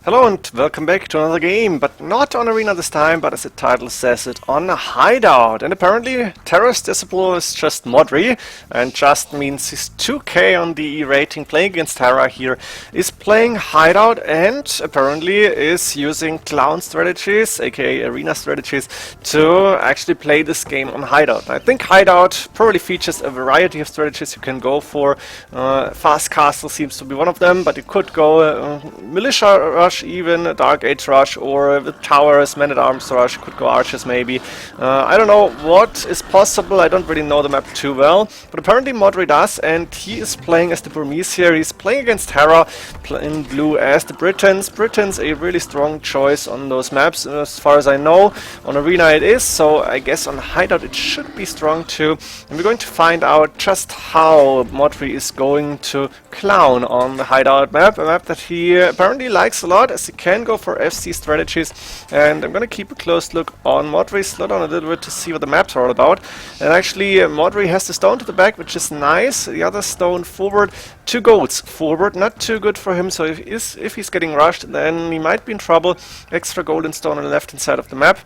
Hello and welcome back to another game, but not on Arena this time, but as the title says it, on Hideout. And apparently Terra's disciple is just Modri, and just means he's 2k on the rating, playing against Hera here, is playing Hideout and apparently is using clown strategies, aka arena strategies, to actually play this game on Hideout. I think Hideout probably features a variety of strategies you can go for. Fast Castle seems to be one of them, but you could go Militia Rush, even a Dark Age Rush, or with Towers, Man-at-Arms Rush, could go Archers maybe. I don't know what is possible, I don't really know the map too well, but apparently Modri does, and he is playing as the Burmese here. He's playing against Hera, in blue as the Britons. Britons a really strong choice on those maps, as far as I know. On Arena it is, so I guess on Hideout it should be strong too. And we're going to find out just how Modri is going to clown on the Hideout map, a map that he apparently likes a lot, as he can go for FC strategies. And I'm gonna keep a close look on Modri, slow down a little bit to see what the maps are all about. And actually Modri has the stone to the back, which is nice. The other stone forward, 2 golds forward, not too good for him, so if he's getting rushed then he might be in trouble. Extra golden stone on the left hand side of the map.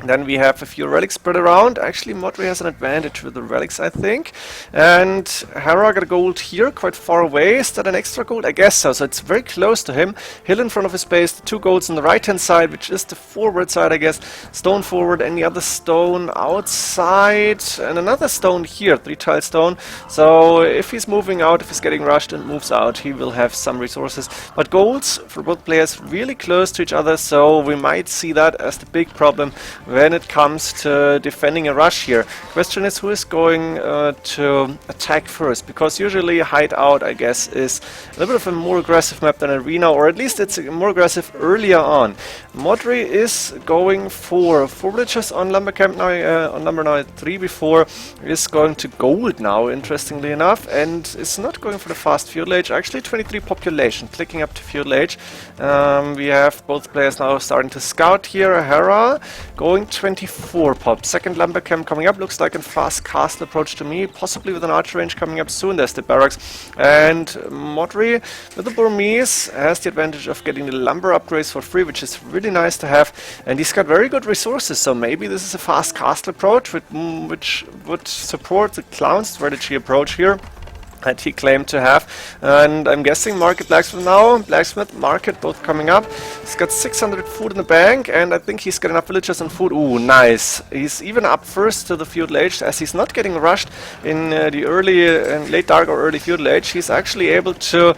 Then we have a few relics spread around. Actually, Modri has an advantage with the relics, I think. And Hera got a gold here, quite far away. Is that an extra gold? I guess so. So it's very close to him. Hill in front of his base, the 2 golds on the right-hand side, which is the forward side, I guess. Stone forward, any other stone outside, and another stone here, 3-tile stone. So if he's moving out, if he's getting rushed and moves out, he will have some resources. But golds for both players really close to each other, so we might see that as the big problem when it comes to defending a rush here. Question is, who is going to attack first? Because usually Hideout, I guess, is a little bit of a more aggressive map than Arena, or at least it's more aggressive earlier on. Modri is going for 4 villages on Lumber Camp now, on number now 3 before, is going to gold now, interestingly enough, and is not going for the fast feudal age. Actually 23 population, clicking up to feudal age. We have both players now starting to scout here. Hera going 24 pop. Second lumber camp coming up, looks like a fast castle approach to me, possibly with an archer range coming up soon. There's the barracks. And Modri with the Burmese has the advantage of getting the lumber upgrades for free, which is really nice to have. And he's got very good resources, so maybe this is a fast castle approach which would support the clown strategy approach here that he claimed to have. And I'm guessing market blacksmith now, blacksmith market both coming up. He's got 600 food in the bank, and I think he's got enough villagers and food. Ooh, nice. He's even up first to the feudal age, as he's not getting rushed in the early and late dark or early feudal age. He's actually able to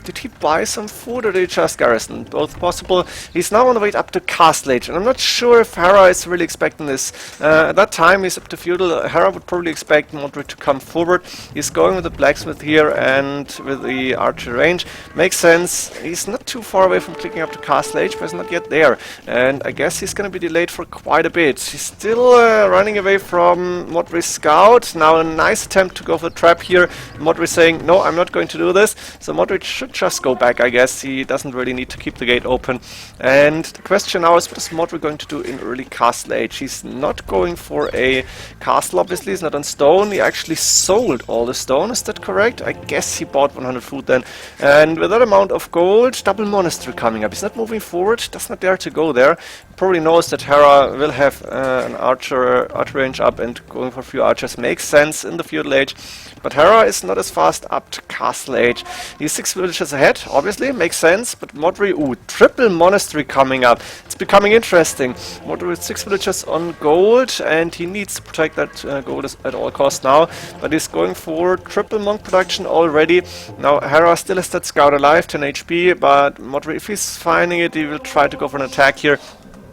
did he buy some food or did he just garrison? Both possible. He's now on the way up to castle age, and I'm not sure if Hera is really expecting this. At that time he's up to feudal. Hera would probably expect Modri to come forward. He's going with the blacksmith here and with the archer range. Makes sense. He's not too far away from clicking up to castle age, but he's not yet there. And I guess he's going to be delayed for quite a bit. He's still running away from Modri's scout. Now a nice attempt to go for the trap here. Modri saying, no, I'm not going to do this. So Modri should just go back, I guess. He doesn't really need to keep the gate open. And the question now is, what is Modri going to do in early castle age? He's not going for a castle, obviously. He's not on stone. He actually sold all the stone. Is that correct? I guess he bought 100 food then. And with that amount of gold, double monastery coming up. He's not moving forward, does not dare to go there. Probably knows that Hera will have an archer range up, and going for a few archers makes sense in the feudal age. But Hera is not as fast up to castle age. He's 6 villages ahead, obviously, makes sense. But Modri, ooh, triple monastery coming up. It's becoming interesting. Modri with 6 villages on gold, and he needs to protect that gold at all costs now. But he's going for triple monk production already. Now Hera still has that scout alive, 10 HP, but Modri, if he's finding it, he will try to go for an attack here.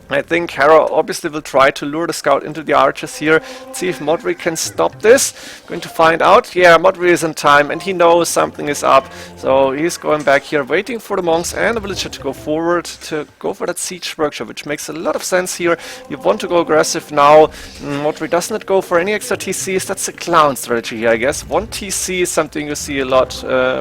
I think Hera obviously will try to lure the scout into the archers here. Let's see if Modri can stop this. Going to find out. Yeah, Modri is in time and he knows something is up. So he's going back here, waiting for the monks and the villager to go forward, to go for that siege workshop, which makes a lot of sense here. You want to go aggressive now. Modri does not go for any extra TCs. That's a clown strategy here, I guess. 1 TC is something you see a lot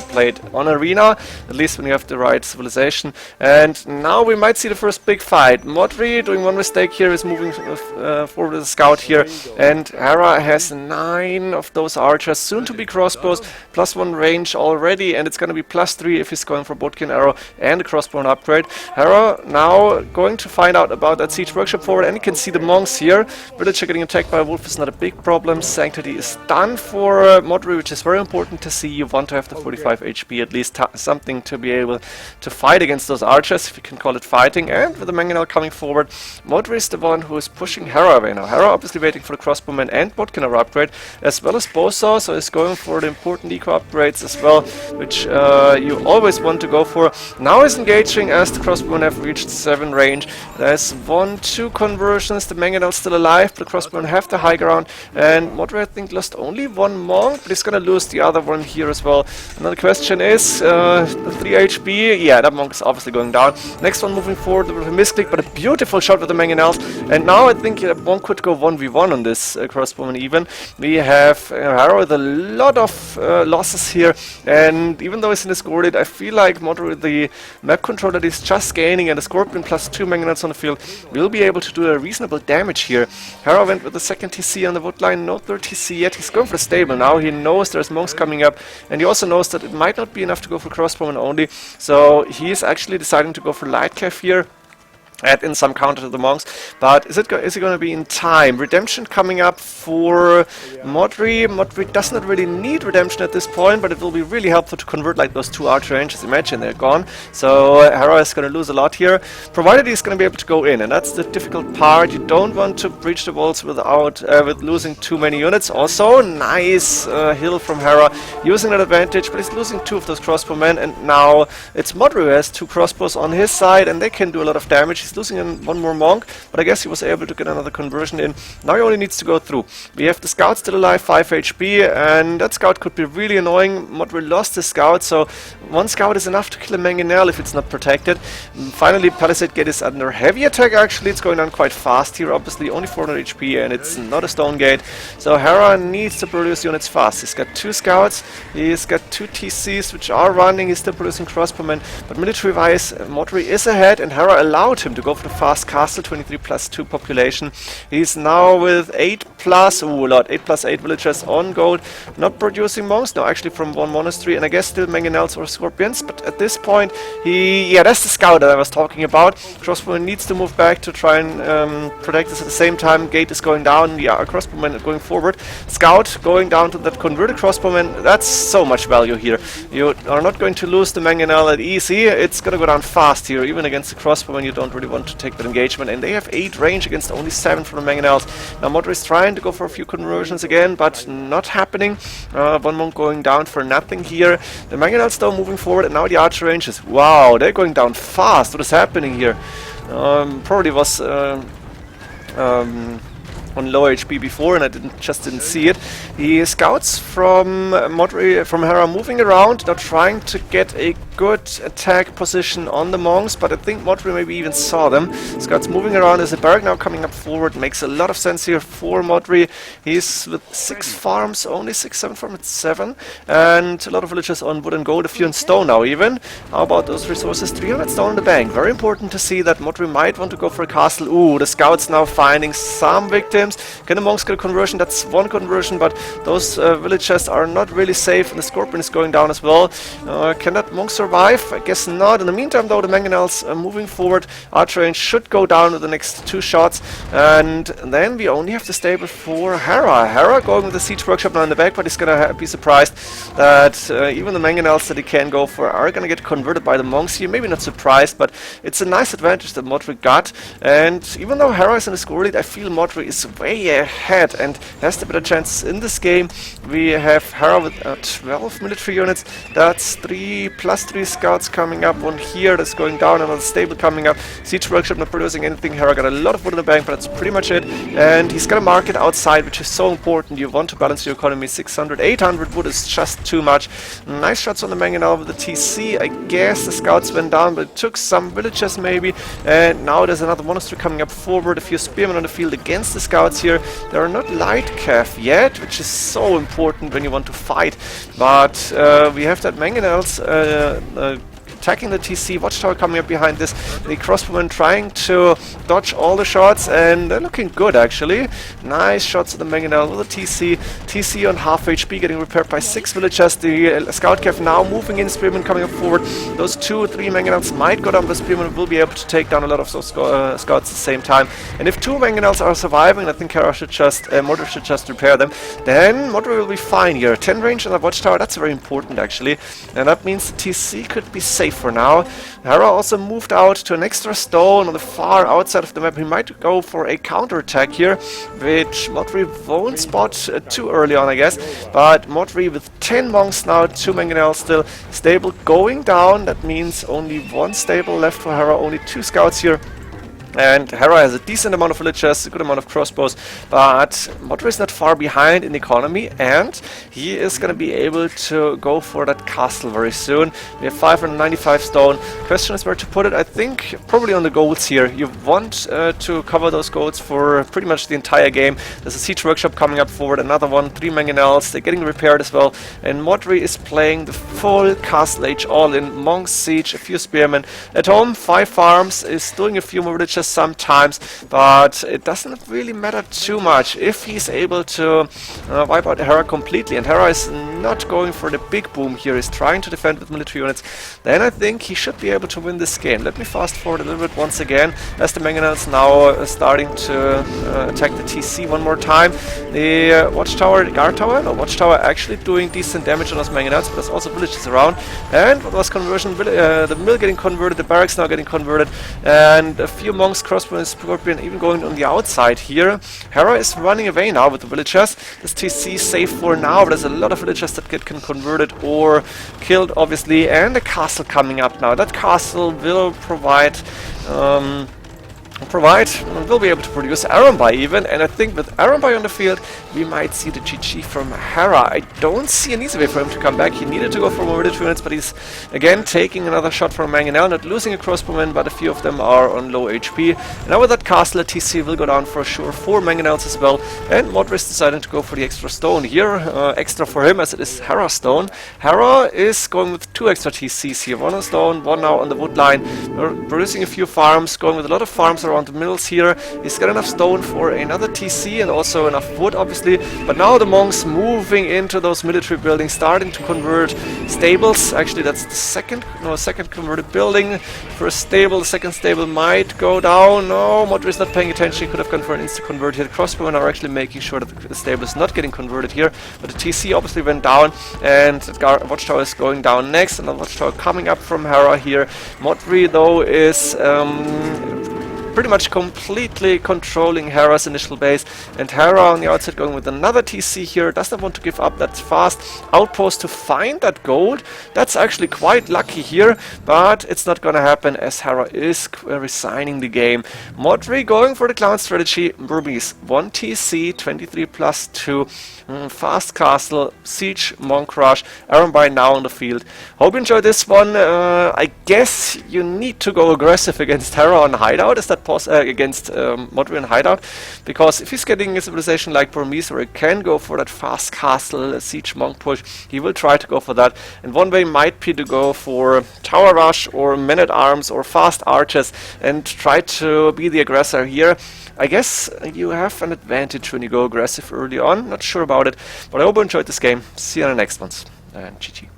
played on Arena, at least when you have the right civilization. And now we might see the first big fight. Modri Modri doing one mistake here, is moving forward with a scout here, and Hera has 9 of those archers, soon to be crossbows, +1 range already, and it's going to be +3 if he's going for Bodkin arrow and a crossbow upgrade. Hera now going to find out about that siege workshop forward, and you can see the monks here. Villager getting attacked by a wolf is not a big problem. Sanctity is done for Modri, which is very important to see. You want to have the 45 HP, at least something to be able to fight against those archers, if you can call it fighting. And with the mangonel coming forward, Modri is the one who is pushing Hera away now. Hera obviously waiting for the crossbowman and Bodkin arrow upgrade, as well as Bosa, so is going for the important eco upgrades as well, which you always want to go for. Now is engaging as the crossbowmen have reached 7 range. There's 1-2 conversions, the mangonel still alive, but the crossbowmen have the high ground, and Modri I think lost only 1 monk, but he's gonna lose the other one here as well. Another question is, the 3 HP, yeah, that monk is obviously going down. Next one moving forward with a misclick, but a beautiful shot with the mangonels, and now I think one could go 1v1 on this crossbowman even. We have Hera with a lot of losses here, and even though he's in the score lead, I feel like Modri, the map control that he's just gaining, and the Scorpion +2 mangonels on the field, will be able to do a reasonable damage here. Hera went with the second TC on the wood line, no third TC yet. He's going for the stable now. He knows there's monks coming up, and he also knows that it might not be enough to go for crossbowman only, so he's actually deciding to go for light cav here. Add in some counter to the monks, but is it going to be in time? Redemption coming up for Modri. Modri does not really need redemption at this point, but it will be really helpful to convert like those 2 archer ranges. Imagine they're gone, so Hera is going to lose a lot here, provided he's going to be able to go in, and that's the difficult part. You don't want to breach the walls without with losing too many units. Also, nice hill from Hera, using that advantage, but he's losing 2 of those crossbowmen, and now it's Modri who has 2 crossbows on his side, and they can do a lot of damage. He's losing in 1 more monk, but I guess he was able to get another conversion in. Now he only needs to go through. We have the scout still alive, 5 HP, and that scout could be really annoying. Modri lost his scout, so 1 scout is enough to kill a mangonel if it's not protected. Finally, Palisade Gate is under heavy attack. Actually, it's going down quite fast here, obviously only 400 HP, and it's not a stone gate, so Hera needs to produce units fast. He's got 2 scouts, he's got 2 TCs which are running, he's still producing crossbowmen, but military wise Modri is ahead, and Hera allowed him to go for the fast castle, 23 +2 population. He's now with 8 plus, ooh, a lot, 8 + 8 villagers on gold, not producing monks, no, actually from 1 monastery, and I guess still mangonels or scorpions, but at this point, yeah, that's the scout that I was talking about. Crossbowman needs to move back to try and protect this at the same time. Gate is going down, yeah, crossbowman going forward. Scout going down to that converted crossbowman, that's so much value here. You are not going to lose the mangonel that easy, it's gonna go down fast here, even against the crossbowman. You don't really want to take that engagement, and they have 8 range against only 7 from the mangonels. Now Modri is trying to go for a few conversions again, but not happening. 1 monk going down for nothing here. The mangonels though moving forward, and now the archer ranges. Wow, they're going down fast. What is happening here? Probably was on low HP before, and I just didn't see it. He scouts from Modri, from Hera moving around, now trying to get a good attack position on the monks, but I think Modri maybe even saw them. Scouts moving around. There's a barrack now coming up forward. Makes a lot of sense here for Modri. He's with 6 farms, only 6, 7 farms, it's 7, and a lot of villagers on wood and gold, a few in stone now even. How about those resources? 300 stone in the bank. Very important to see that Modri might want to go for a castle. Ooh, the scouts now finding some victims. Can the monks get a conversion? That's 1 conversion, but those villagers are not really safe, and the scorpion is going down as well. Can that monk survive? I guess not. In the meantime though, the mangonels are moving forward. Archer range should go down with the next 2 shots, and then we only have the stable for Hera. Hera going with the siege workshop now in the back, but he's gonna be surprised that even the mangonels that he can go for are gonna get converted by the monks here. Maybe not surprised, but it's a nice advantage that Modri got, and even though Hera is in the score lead, I feel Modri is way ahead and has the better chances in this game. We have Hera with 12 military units. That's 3 + 3 scouts coming up. 1 here that's going down, another stable coming up. Siege workshop not producing anything. Hera got a lot of wood in the bank, but that's pretty much it. And he's got a market outside, which is so important. You want to balance your economy. 600, 800 wood is just too much. Nice shots on the mangonel with the TC. I guess the scouts went down, but it took some villagers maybe. And now there's another monastery coming up forward. A few spearmen on the field against the scouts here. There are not light cav yet, which is so important when you want to fight. But we have that mangonels attacking the TC. Watchtower coming up behind this. The crossbowman trying to dodge all the shots, and they're looking good actually. Nice shots of the mangonel with the TC. TC on half HP, getting repaired by 6 villagers. The scout cav now moving in, spearmen coming up forward. Those 2 or 3 mangonels might go down, but spearmen will be able to take down a lot of those scouts at the same time. And if 2 mangonels are surviving, I think Hera should just, Modri should just repair them. Then Modri will be fine here. 10 range on the watchtower, that's very important actually. And that means the TC could be safe for now. Hera also moved out to an extra stone on the far outside of the map. He might go for a counter-attack here, which Modri won't spot too early on, I guess. But Modri with 10 monks now, 2 mangonels still stable going down. That means only 1 stable left for Hera, only 2 scouts here. And Hera has a decent amount of villagers, a good amount of crossbows, but Modri is not far behind in economy, and he is going to be able to go for that castle very soon. We have 595 stone. Question is where to put it. I think probably on the golds here. You want to cover those golds for pretty much the entire game. There's a siege workshop coming up forward, another one, 3 mangonels, they're getting repaired as well. And Modri is playing the full castle age all in. Monks, siege, a few spearmen. At home, 5 farms, is doing a few more villagers sometimes, but it doesn't really matter too much if he's able to wipe out Hera completely. And Hera is not going for the big boom here, he's trying to defend with military units. Then I think he should be able to win this game. Let me fast forward a little bit once again, as the mangonels now starting to attack the TC one more time. The watchtower, the guard tower, no, watchtower actually doing decent damage on those mangonels, but there's also villages around. And what was conversion? The mill getting converted, the barracks now getting converted, and a few monks, crossbow and scorpion even going on the outside here. Hera is running away now with the villagers. This TC safe for now, but there's a lot of villagers that get converted or killed obviously, and a castle coming up now. That castle will provide will be able to produce Arambai even, and I think with Arambai on the field we might see the GG from Hera. I don't see an easy way for him to come back. He needed to go for more military units, but he's again taking another shot from Mangonel, not losing a crossbowman, but a few of them are on low HP. And now with that castle, a TC will go down for sure. 4 Mangonels as well, and Modri is deciding to go for the extra stone here. Extra for him as it is Hera stone. Hera is going with 2 extra TCs here, 1 on stone, 1 now on the wood line. We're producing a few farms, going with a lot of farms around the mills here. He's got enough stone for another TC and also enough wood obviously, but now the monks moving into those military buildings, starting to convert stables. Actually that's the second converted building. First stable, the second stable might go down. No, Modri is not paying attention. He could have gone for an insta convert here. The crossbowmen are actually making sure that the stable is not getting converted here, but the TC obviously went down, and the watchtower is going down next, and the watchtower coming up from Hera here. Modri though is pretty much completely controlling Hera's initial base, and Hera on the outside going with another TC here. Does not want to give up that fast outpost to find that gold. That's actually quite lucky here, but it's not gonna happen as Hera is resigning the game. Modri going for the clown strategy. Burmese 1 TC, 23 plus 2, fast castle, siege, monk rush, Arambai now on the field. Hope you enjoyed this one. I guess you need to go aggressive against Hera on Hideout. Is that against Modri and Hideout, because if he's getting a civilization like Burmese where he can go for that fast castle, siege, monk push, he will try to go for that. And one way might be to go for tower rush or men-at-arms or fast archers and try to be the aggressor here. I guess you have an advantage when you go aggressive early on. Not sure about it, but I hope you enjoyed this game. See you on the next ones, and GG.